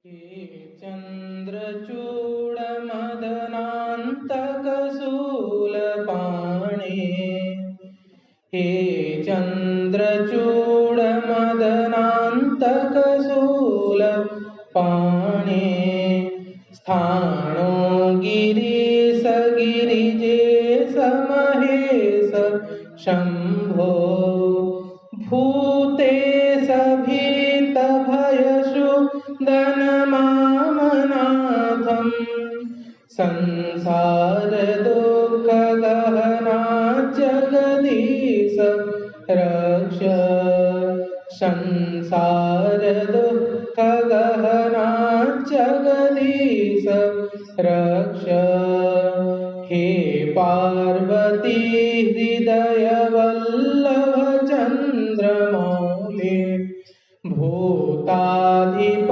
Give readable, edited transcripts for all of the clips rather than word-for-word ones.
हे चन्द्रचूडमदनान्तकशूलपाणे हे चन्द्रचूडमदनान्तकशूलपाणे स्थाणो गिरीश गिरिजेश महेश शम्भो भूतेश भीतभयशुद्धनमामनाथं संसारदुःखगहना जगदीश रक्ष संसारदुःखगहना जगदीश रक्ष हे पार्वती हृदयवल्लभ चन्द्रमौले भूताधिप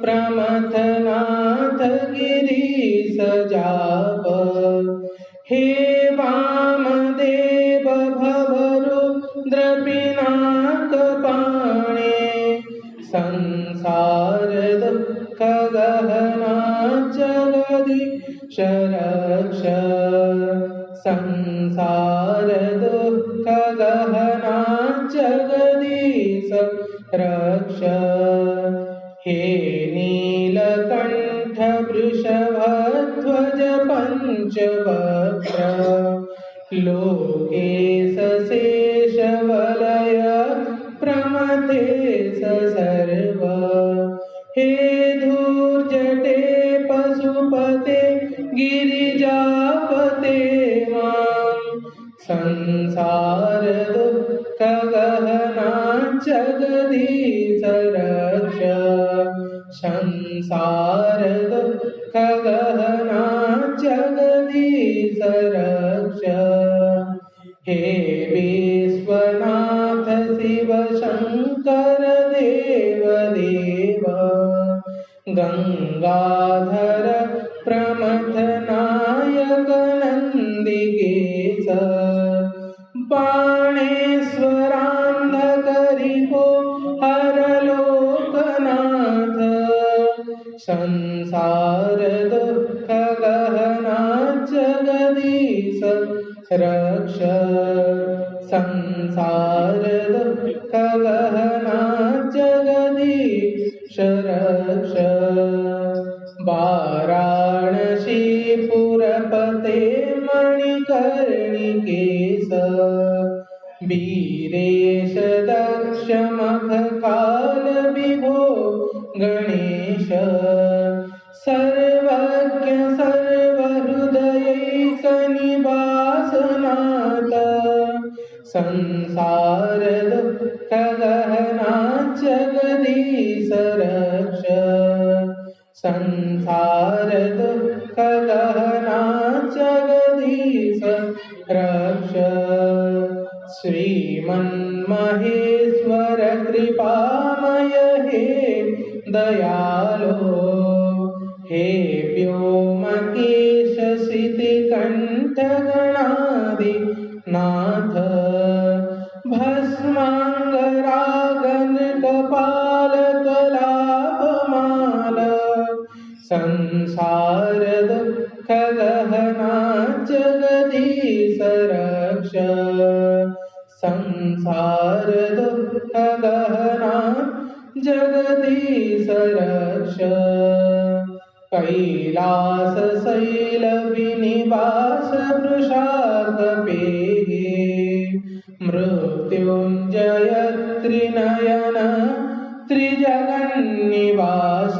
प्रमथनाथ गिरीश जाप हे वामदेव भवरुद्रपिनाकपाणे संसार दुःखगहना जगदीश रक्ष संसार दुःखगहना जगदीश रक्ष हे नीलकण्ठ वृषभध्वज पञ्चवक्त्र लोकेश शेषवलय प्रमथेश सर्व हे धूर्जटे पशुपते गिरिजापते मां संसार दुःखगहना जगदीश रक्ष संसार दुःखगहना जगदीश रक्ष हे विश्वनाथ शिव शंकर देव देव गंगाधर प्रमथनायक नंदिकेश बाणेश्वरान्धकरिपो हरलोकनाथ संसार दुःखगहना जगदीश रक्ष संसार दुःखगहना जगदीश रक्ष वाराणसीपुरपते मणिकर्णिकेश वीरेश दक्षमखकाल विभो गणेश सर्वज्ञ सर्वहृदयैकनिवासनाथ संसार दुःखगहना जगदीश रक्ष संसार दुःखगहना जगदीश रक्ष श्रीमन्महेश्वर कृपामय हे दयालो हे व्योमकेश श्रुतिकण्ठ गणाधिनाथ भस्माङ्गरागनृकपालकलापमाल संसार दुःखगहना जगदीश रक्ष संसार दुःखगहना जगदीश रक्ष कैलास शैल विनिवास वृषाकपेहे मृत्युञ्जय त्रिनयन त्रिजगन्निवास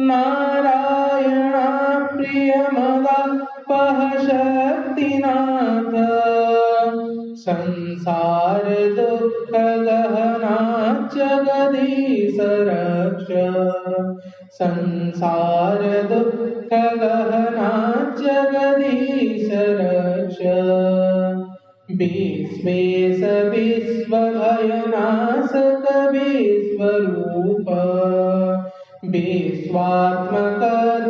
नारायणा प्रियमदापह शक्तिनाथ संसार दुःखगहना जगदीश रक्ष संसार दुःखगहना जगदीश रक्ष विश्वेश विश्वभयनाशक विश्वरूप विश्वात्मक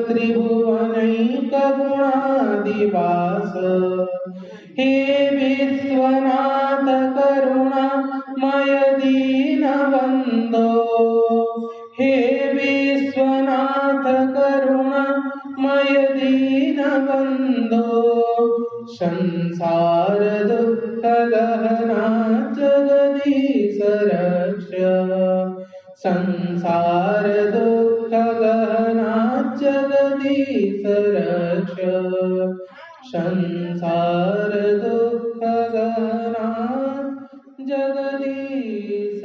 त्रिभुवनैकगुणादिवास हे विश्वनाथ करुणामय दीनबन्धो हे विश्व संसार दुःख गहना जगदीश रक्ष संसार दुःख गहना जगदीश रक्ष संसार दुःख गहना जगदीश